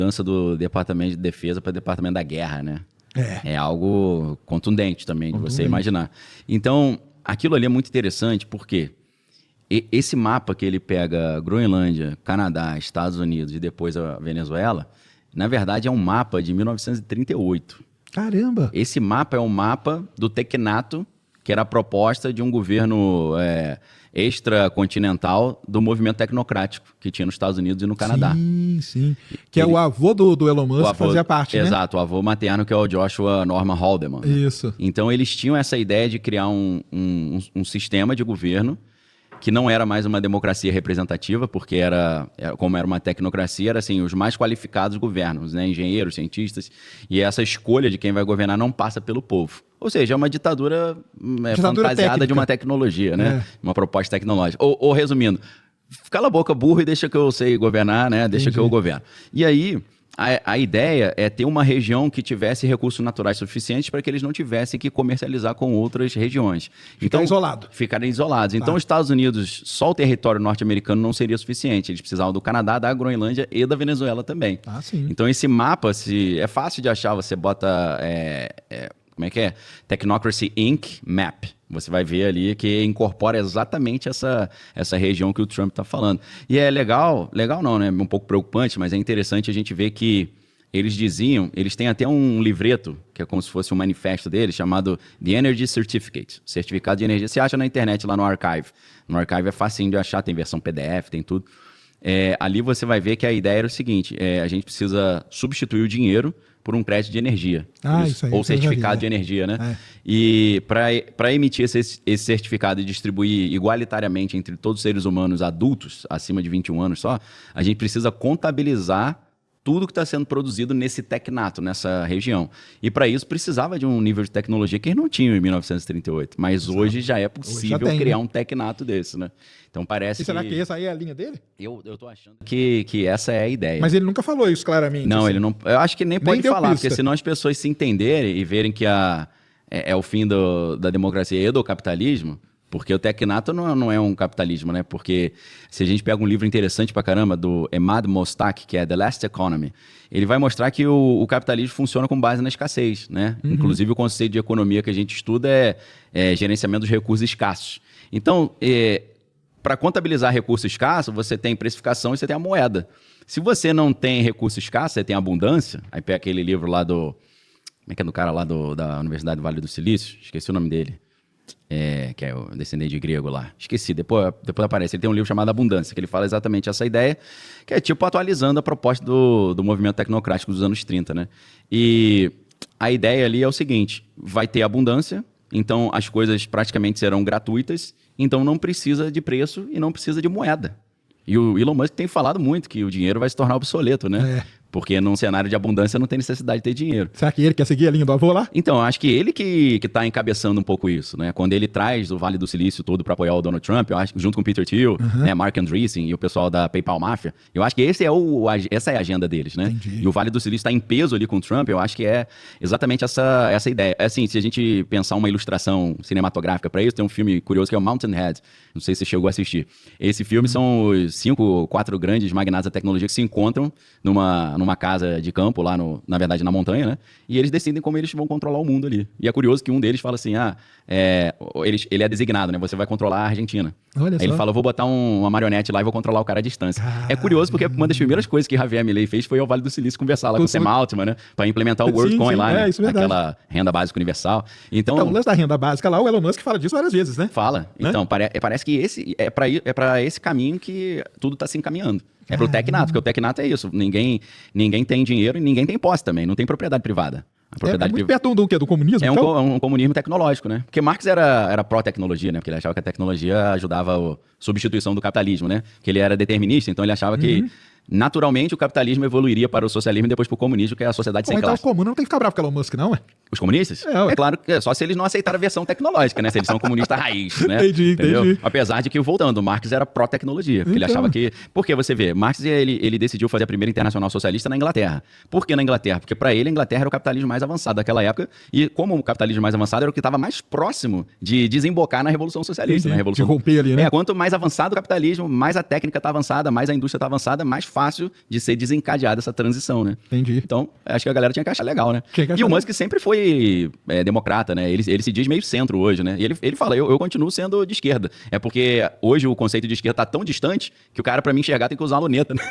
mudança do Departamento de Defesa para o Departamento da Guerra, né? É algo contundente também de você imaginar. Então, aquilo ali é muito interessante porque esse mapa que ele pega Groenlândia, Canadá, Estados Unidos e depois a Venezuela, na verdade é um mapa de 1938. Caramba! Esse mapa é um mapa do Tecnato, que era a proposta de um governo extracontinental do movimento tecnocrático que tinha nos Estados Unidos e no Canadá. Sim. Que é o avô do Elon Musk, fazia parte, né? Exato, o avô materno que é o Joshua Norman Haldeman. Né? Isso. Então eles tinham essa ideia de criar um sistema de governo que não era mais uma democracia representativa, porque como era uma tecnocracia, era assim, os mais qualificados governam, né? Engenheiros, cientistas, e essa escolha de quem vai governar não passa pelo povo. Ou seja, é uma ditadura fantasiada técnica. De uma tecnologia, né? Uma proposta tecnológica. Ou resumindo, cala a boca, burro, e deixa que eu sei governar, né? Deixa que eu governo. E aí, a ideia é ter uma região que tivesse recursos naturais suficientes para que eles não tivessem que comercializar com outras regiões. Ficarem isolados. Então, os Estados Unidos, só o território norte-americano não seria suficiente. Eles precisavam do Canadá, da Groenlândia e da Venezuela também. Sim. Então, esse mapa, é fácil de achar. Você bota... como é que é? Technocracy Inc. Map. Você vai ver ali que incorpora exatamente essa região que o Trump está falando. E é legal não, né? Um pouco preocupante, mas é interessante a gente ver que eles têm até um livreto, que é como se fosse um manifesto deles, chamado The Energy Certificate, certificado de energia. Você acha na internet, lá no Archive. No Archive é facinho de achar, tem versão PDF, tem tudo. Ali você vai ver que a ideia era o seguinte, a gente precisa substituir o dinheiro por um crédito de energia. Isso aí, ou certificado de energia, né? E para emitir esse certificado e distribuir igualitariamente entre todos os seres humanos adultos, acima de 21 anos só, a gente precisa contabilizar tudo que está sendo produzido nesse tecnato, nessa região. E para isso precisava de um nível de tecnologia que eles não tinham em 1938. Mas hoje já é possível criar um tecnato desse, né? Então parece será que essa aí é a linha dele? Eu tô achando que essa é a ideia. Mas ele nunca falou isso claramente. Não, assim. Ele não... Eu acho que nem pode falar, porque senão as pessoas se entenderem e verem que é o fim da democracia e do capitalismo, porque o tecnato não é um capitalismo, né? Porque se a gente pega um livro interessante pra caramba, do Emad Mostak, que é The Last Economy, ele vai mostrar que o capitalismo funciona com base na escassez, né? Inclusive o conceito de economia que a gente estuda é gerenciamento dos recursos escassos. Então, para contabilizar recurso escasso, você tem precificação e você tem a moeda. Se você não tem recurso escasso, você tem abundância, aí pega aquele livro lá do... Como é que é do cara lá da Universidade do Vale do Silício? Esqueci o nome dele. Que é o descendente de grego lá. Esqueci, depois aparece. Ele tem um livro chamado Abundância, que ele fala exatamente essa ideia, que é tipo atualizando a proposta do movimento tecnocrático dos anos 30, né? E a ideia ali é o seguinte, vai ter abundância, então as coisas praticamente serão gratuitas, então não precisa de preço e não precisa de moeda. E o Elon Musk tem falado muito que o dinheiro vai se tornar obsoleto, né? Porque num cenário de abundância não tem necessidade de ter dinheiro. Será que ele quer seguir a linha do avô lá? Então, eu acho que ele que está encabeçando um pouco isso, né? Quando ele traz o Vale do Silício todo para apoiar o Donald Trump, eu acho que junto com o Peter Thiel, né, Mark Andreessen e o pessoal da PayPal Mafia, eu acho que essa é a agenda deles, né? Entendi. E o Vale do Silício está em peso ali com o Trump, eu acho que é exatamente essa ideia. Assim, se a gente pensar uma ilustração cinematográfica para isso, tem um filme curioso que é o Mountainhead, não sei se você chegou a assistir. Esse filme são os 4 grandes magnatas da tecnologia que se encontram numa casa de campo, lá na verdade na montanha, né? E eles decidem como eles vão controlar o mundo ali. E é curioso que um deles fala assim, ele é designado, né? Você vai controlar a Argentina. Olha só. Aí ele fala, eu vou botar uma marionete lá e vou controlar o cara à distância. É curioso porque uma das primeiras coisas que Javier Milei fez foi ao Vale do Silício conversar lá com o Sam Altman, né? Para implementar o WorldCoin lá, né? Isso é aquela renda básica universal. Então, o lance da renda básica lá, o Elon Musk fala disso várias vezes, né? Fala. Então, parece que esse é para esse caminho que tudo está se encaminhando. É pro tecnato, porque o tecnato é isso. Ninguém tem dinheiro e ninguém tem posse também. Não tem propriedade privada. A propriedade muito perto do quê? Do comunismo? Um comunismo tecnológico, né? Porque Marx era pró-tecnologia, né? Porque ele achava que a tecnologia ajudava a substituição do capitalismo, né? Que ele era determinista, então ele achava que naturalmente o capitalismo evoluiria para o socialismo e depois para o comunismo, que é a sociedade sem classe. Mas os comuns não tem que ficar bravo com o Elon Musk, não, é? Os comunistas? É claro que só se eles não aceitaram a versão tecnológica, né? Se eles são comunistas raiz, né? Entendi. Apesar de que, voltando, Marx era pró-tecnologia, porque ele achava que... Porque você vê, Marx ele decidiu fazer a primeira internacional socialista na Inglaterra. Por que na Inglaterra? Porque para ele a Inglaterra era o capitalismo mais avançado daquela época, e como o capitalismo mais avançado era o que estava mais próximo de desembocar na Revolução Socialista. Na Revolução... De romper ali, né? Quanto mais avançado o capitalismo, mais a técnica está avançada, mais a indústria está avançada, mais fácil de ser desencadeada essa transição, né? Entendi. Então, acho que a galera tinha que achar legal, né? E o Musk sempre foi democrata, né? Ele se diz meio centro hoje, né? E ele fala, eu continuo sendo de esquerda. É porque hoje o conceito de esquerda tá tão distante que o cara, pra me enxergar, tem que usar a luneta, né?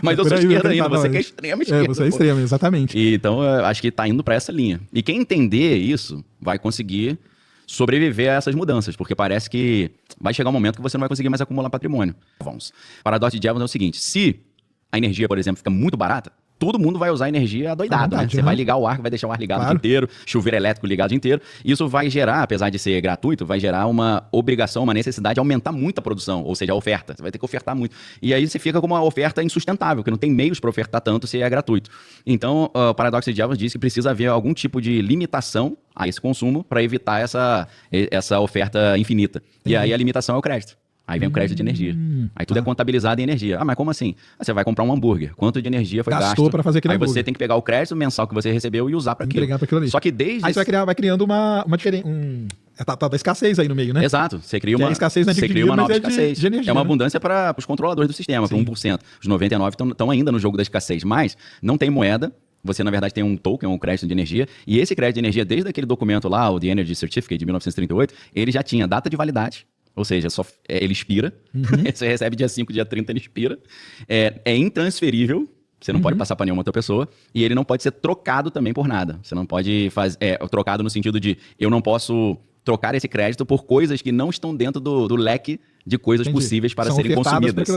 Mas eu sou esquerda ainda, você que é extrema esquerda. Você é extrema, exatamente. Então, eu acho que tá indo pra essa linha. E quem entender isso vai conseguir sobreviver a essas mudanças, porque parece que vai chegar um momento que você não vai conseguir mais acumular patrimônio. Vamos. O paradoxo de Jevons é o seguinte, se a energia, por exemplo, fica muito barata, todo mundo vai usar energia adoidado, né? Você vai ligar o ar, vai deixar o ar ligado o dia inteiro, chuveiro elétrico ligado o dia inteiro. Isso vai gerar, apesar de ser gratuito, vai gerar uma obrigação, uma necessidade de aumentar muito a produção, ou seja, a oferta. Você vai ter que ofertar muito. E aí você fica com uma oferta insustentável, que não tem meios para ofertar tanto se é gratuito. Então, o paradoxo de Jevons diz que precisa haver algum tipo de limitação a esse consumo para evitar essa oferta infinita. E aí a limitação é o crédito. Aí vem o crédito de energia. Aí tudo é contabilizado em energia. Ah, mas como assim? Você vai comprar um hambúrguer. Quanto de energia foi gasto? Para fazer aquele hambúrguer. Aí você tem que pegar o crédito mensal que você recebeu e usar para aquilo. Entregar para aquilo ali. Só que desde... Aí você vai criando uma diferença. Tá da escassez aí no meio, né? Exato. Você cria uma escassez, né, você cria uma nova escassez. De energia, é uma né? abundância para os controladores do sistema, para 1%. Os 99% estão ainda no jogo da escassez. Mas não tem moeda. Você, na verdade, tem um token, um crédito de energia. E esse crédito de energia, desde aquele documento lá, o The Energy Certificate de 1938, ele já tinha data de validade. Ou seja, ele expira. Você recebe dia 5, dia 30, ele expira. É intransferível. Você não pode passar para nenhuma outra pessoa. E ele não pode ser trocado também por nada. Você não pode fazer... trocado no sentido de eu não posso trocar esse crédito por coisas que não estão dentro do leque de coisas possíveis para serem consumidas.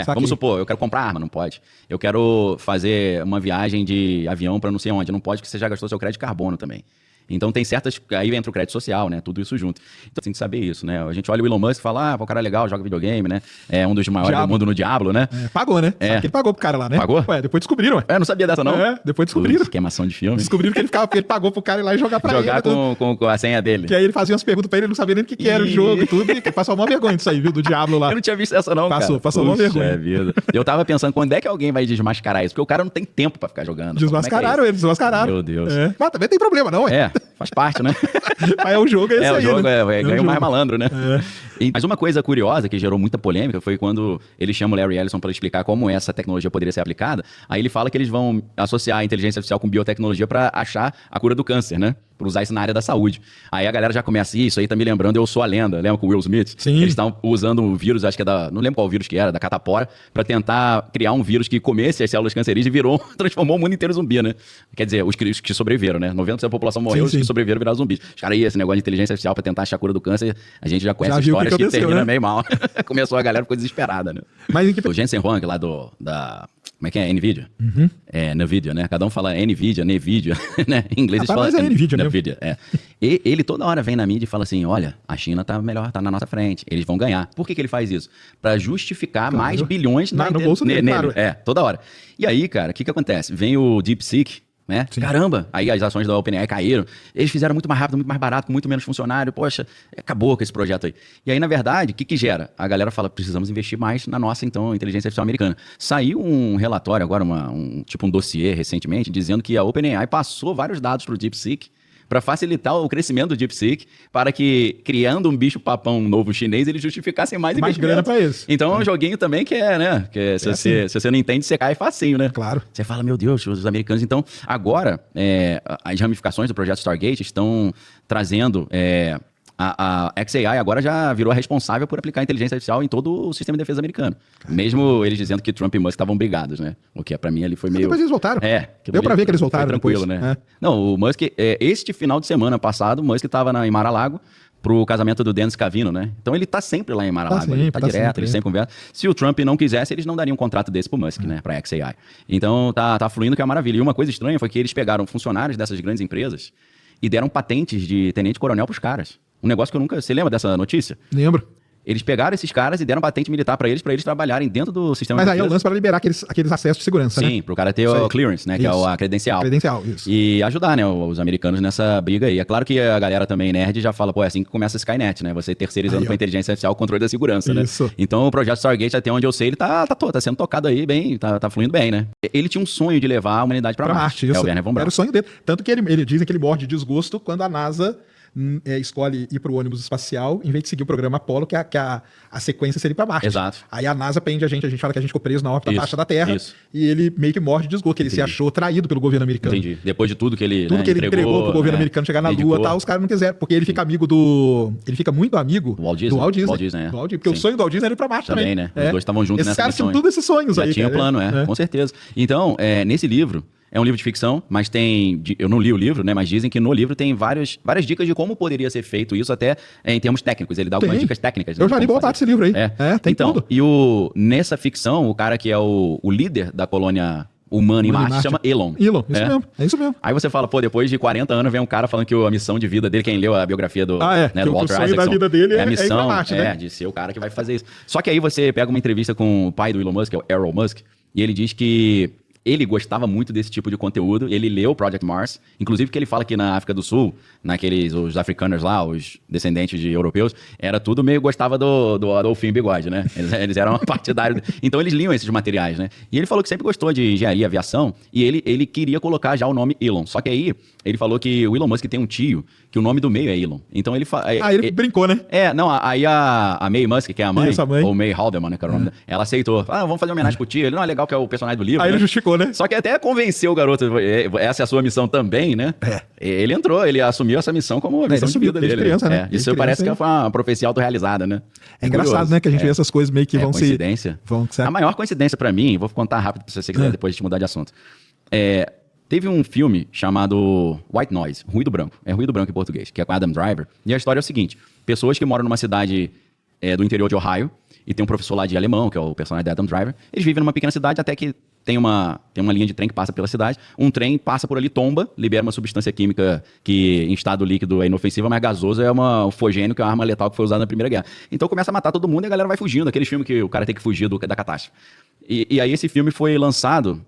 Vamos supor, eu quero comprar arma, não pode. Eu quero fazer uma viagem de avião para não sei onde, não pode, porque você já gastou seu crédito de carbono também. Então tem certas... Aí entra o crédito social, né? Tudo isso junto. Então tem que saber isso, né? A gente olha o Elon Musk e fala, o cara é legal, joga videogame, né? É um dos maiores do mundo no Diablo, né? Pagou, né? Ele pagou pro cara lá, né? Pagou? Depois descobriram, não sabia dessa, não? Depois descobriram. Queimação de filme. Descobriram que ele pagou pro cara ir lá e jogar pra ele. Jogar com a senha dele. Que aí ele fazia umas perguntas pra ele, ele não sabia nem o que era o jogo e tudo. E passou uma vergonha disso aí, viu? Do Diablo lá. Eu não tinha visto essa não, cara. Passou uma vergonha. Vida. Eu tava pensando, quando é que alguém vai desmascarar isso? Porque o cara não tem tempo pra ficar jogando. Desmascararam ele, desmascararam. Meu Deus. Mas também tem problema, não, faz parte, né? Mas é o jogo, é isso aí, o jogo né? ganha o mais malandro, né? Mas uma coisa curiosa que gerou muita polêmica foi quando ele chama o Larry Ellison para explicar como essa tecnologia poderia ser aplicada. Aí ele fala que eles vão associar a inteligência artificial com biotecnologia para achar a cura do câncer, né? Para usar isso na área da saúde. Aí a galera já começa, isso aí tá me lembrando, Eu Sou a Lenda, lembra com o Will Smith? Sim. Eles estavam usando um vírus, acho que não lembro qual vírus que era, da catapora, para tentar criar um vírus que comesse as células cancerígenas e transformou o mundo inteiro em zumbi, né? Quer dizer, os que sobreviveram, né? 90% da população morreu, os que sobreviveram viraram zumbis. Os caras, esse negócio de inteligência artificial para tentar achar a cura do câncer, a gente já conhece histórias que terminam meio mal. Começou a galera ficou desesperada, né? Mas o Jensen Huang, lá da... Como é que é? NVIDIA? NVIDIA, né? Cada um fala NVIDIA, NVIDIA, né? Em inglês eles falam NVIDIA, né? NVIDIA, E ele toda hora vem na mídia e fala assim, olha, a China tá melhor, tá na nossa frente, eles vão ganhar. Por que ele faz isso? Para justificar mais bilhões no bolso dele, claro. Toda hora. E aí, cara, o que acontece? Vem o DeepSeek, né? Caramba! Aí as ações da OpenAI caíram. Eles fizeram muito mais rápido, muito mais barato, com muito menos funcionário. Poxa, acabou com esse projeto aí. E aí, na verdade, o que gera? A galera fala, precisamos investir mais na nossa, então, inteligência artificial americana. Saiu um relatório agora, um dossiê recentemente, dizendo que a OpenAI passou vários dados para o DeepSeek para facilitar o crescimento do DeepSeek, para que, criando um bicho-papão novo chinês, eles justificassem mais grana para isso. Então é um joguinho também que né? Que se você não entende, você cai facinho, né? Claro. Você fala, meu Deus, os americanos... Então, agora, as ramificações do projeto Stargate estão trazendo... A xAI agora já virou a responsável por aplicar inteligência artificial em todo o sistema de defesa americano. Mesmo eles dizendo que Trump e Musk estavam brigados, né? O que pra mim ali foi meio... Depois eles voltaram. Deu pra ver que eles voltaram. Foi tranquilo, depois, né? Não, o Musk... este final de semana passado, o Musk estava em Mar-a-Lago pro casamento do Dennis Cavino, né? Então ele tá sempre lá em Mar-a-Lago. Ele tá direto, ele sempre conversa. Se o Trump não quisesse, eles não dariam um contrato desse pro Musk, né? Pra xAI. Então tá fluindo, que é uma maravilha. E uma coisa estranha foi que eles pegaram funcionários dessas grandes empresas e deram patentes de tenente-coronel pros caras. Um negócio que eu nunca... Você lembra dessa notícia? Lembro. Eles pegaram esses caras e deram patente militar para eles trabalharem dentro do sistema. Mas aí é o lance para liberar aqueles acessos de segurança, né? Sim, pro cara ter o clearance, né? Isso. Que é a credencial. Isso. E ajudar, né, os americanos nessa briga aí. É claro que a galera também nerd já fala, é assim que começa a Skynet, né? Você terceirizando pra inteligência artificial o controle da segurança, isso. Né? Então o projeto Stargate, até onde eu sei, ele tá sendo tocado aí bem, tá fluindo bem, né? Ele tinha um sonho de levar a humanidade para Marte. Isso. É o Werner von Braun. Era o sonho dele. Tanto que ele dizem que ele morre de desgosto quando a NASA escolhe ir para o ônibus espacial em vez de seguir o programa Apollo, que a sequência seria para Marte. Exato. Aí a NASA prende a gente fala que a gente ficou preso na órbita baixa da Terra, isso. e ele meio que morre de esgoto, que ele se achou traído pelo governo americano. Entendi. Depois de tudo que ele entregou pro governo americano chegar na Lua e tal, os caras não quiseram, porque ele fica amigo ele fica muito amigo do Walt Disney. Porque o sonho do Walt Disney era ir pra Marte também. Né? Os dois estavam juntos nessa missão. Esses caras tinham todos esses sonhos aí. Já tinha o plano, com certeza. Então, nesse livro, é um livro de ficção, mas eu não li o livro, né? Mas dizem que no livro tem várias dicas de como poderia ser feito isso, até em termos técnicos. Ele dá algumas dicas técnicas. Eu já li voltar desse livro aí. Tem então, tudo. E nessa ficção, o cara que é o líder da colônia humana em Marte chama Elon. É isso mesmo. Aí você fala, depois de 40 anos vem um cara falando que a missão de vida dele, quem leu a biografia do, do Walter Isaacson, da vida dele a missão ir pra Marte, né? de ser o cara que vai fazer isso. Só que aí você pega uma entrevista com o pai do Elon Musk, que é o Elon Musk, e ele diz que ele gostava muito desse tipo de conteúdo, ele leu Project Mars, inclusive que ele fala que na África do Sul, os africanos lá, os descendentes de europeus, era tudo meio gostava do Adolfinho Bigode, né? Eles eram partidários. Então eles liam esses materiais, né? E ele falou que sempre gostou de engenharia e aviação, e ele queria colocar já o nome Elon. Só que aí ele falou que o Elon Musk tem um tio, que o nome do meio é Elon. Então ele ele brincou, né? Aí a May Musk, que é a mãe, ou May Haldeman, né, que era o nome dela, ela aceitou. Vamos fazer uma homenagem pro tio. Ele não é legal que é o personagem do livro. Aí ele justificou, né? Só que até convenceu o garoto, essa é a sua missão também, né? Ele entrou, ele assumiu essa missão como a missão de vida dele. Criança, né? Isso parece que foi uma profecia autorrealizada, né? É engraçado, né? Que a gente vê essas coisas meio que vão ser... Coincidência. A maior coincidência pra mim, vou contar rápido se você quiser depois de mudar de assunto. Teve um filme chamado White Noise, Ruído Branco. É Ruído Branco em português, que é com Adam Driver. E a história é o seguinte, pessoas que moram numa cidade do interior de Ohio, e tem um professor lá de alemão, que é o personagem de Adam Driver, eles vivem numa pequena cidade até que tem uma linha de trem que passa pela cidade, um trem passa por ali, tomba, libera uma substância química que em estado líquido é inofensiva, mas gasoso é um fogênio, que é uma arma letal que foi usada na Primeira Guerra. Então começa a matar todo mundo e a galera vai fugindo, aquele filme que o cara tem que fugir da catástrofe. E aí esse filme foi lançado,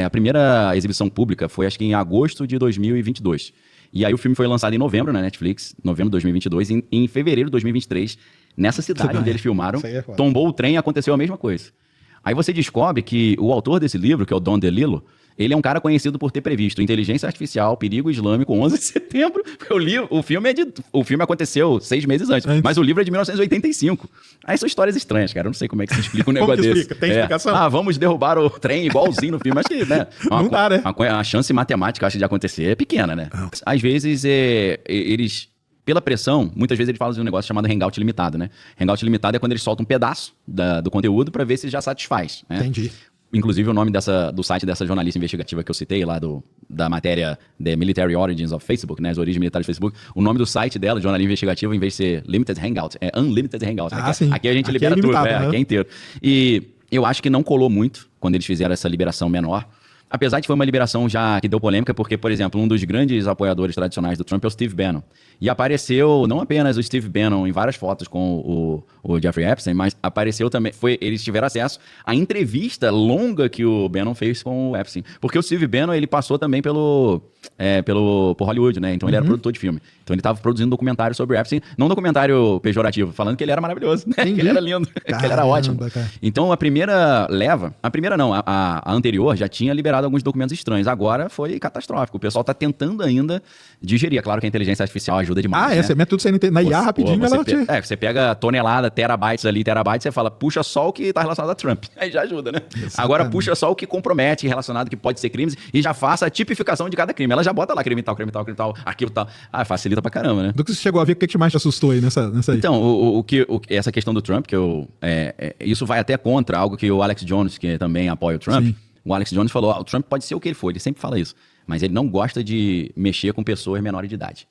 a primeira exibição pública foi acho que em agosto de 2022. E aí o filme foi lançado em novembro na Netflix, novembro de 2022, e em fevereiro de 2023, nessa cidade onde eles filmaram, tombou o trem e aconteceu a mesma coisa. Aí você descobre que o autor desse livro, que é o Don DeLillo, ele é um cara conhecido por ter previsto inteligência artificial, perigo islâmico, 11 de setembro. O filme aconteceu 6 meses antes, mas o livro é de 1985. Aí são histórias estranhas, cara. Eu não sei como é que se explica um negócio desse. Explica? Tem explicação? Vamos derrubar o trem igualzinho no filme. Acho que, né? Não dá, né? A chance matemática, acho, de acontecer é pequena, né? Às vezes, eles... Pela pressão, muitas vezes eles falam de um negócio chamado hangout limitado, né? Hangout limitado é quando eles soltam um pedaço do conteúdo para ver se já satisfaz, né? Entendi. Inclusive o nome do site dessa jornalista investigativa que eu citei lá, da matéria The Military Origins of Facebook, né? As origens militares do Facebook. O nome do site dela, jornalismo investigativo, em vez de ser Limited Hangout, é Unlimited Hangout. Sim. Aqui a gente libera tudo, aqui é inteiro. E eu acho que não colou muito quando eles fizeram essa liberação menor. Apesar de que foi uma liberação já que deu polêmica, porque, por exemplo, um dos grandes apoiadores tradicionais do Trump é o Steve Bannon. E apareceu não apenas o Steve Bannon em várias fotos com o Jeffrey Epstein, mas apareceu também, eles tiveram acesso à entrevista longa que o Bannon fez com o Epstein. Porque o Steve Bannon, ele passou também por Hollywood, né? Então ele era produtor de filme. Então ele estava produzindo um documentário sobre o Epstein, não um documentário pejorativo, falando que ele era maravilhoso, né? Que ele era lindo, que ele era ótimo. Cara. Então a primeira a anterior já tinha liberado alguns documentos estranhos. Agora foi catastrófico. O pessoal está tentando ainda digerir. É claro que a inteligência artificial ajuda demais. Você mete tudo na IA rapidinho, você pega tonelada, terabytes, você fala, puxa só o que está relacionado a Trump. Aí já ajuda, né? Exatamente. Agora puxa só o que compromete, relacionado, que pode ser crimes, e já faça a tipificação de cada crime. Ela já bota lá crime tal, aquilo tal. Facilita pra caramba, né? Do que você chegou a ver, o que mais te assustou aí nessa aí? Então, essa questão do Trump, isso vai até contra algo que o Alex Jones, que também apoia o Trump, sim. O Alex Jones falou, o Trump pode ser o que ele for, ele sempre fala isso, mas ele não gosta de mexer com pessoas menores de idade.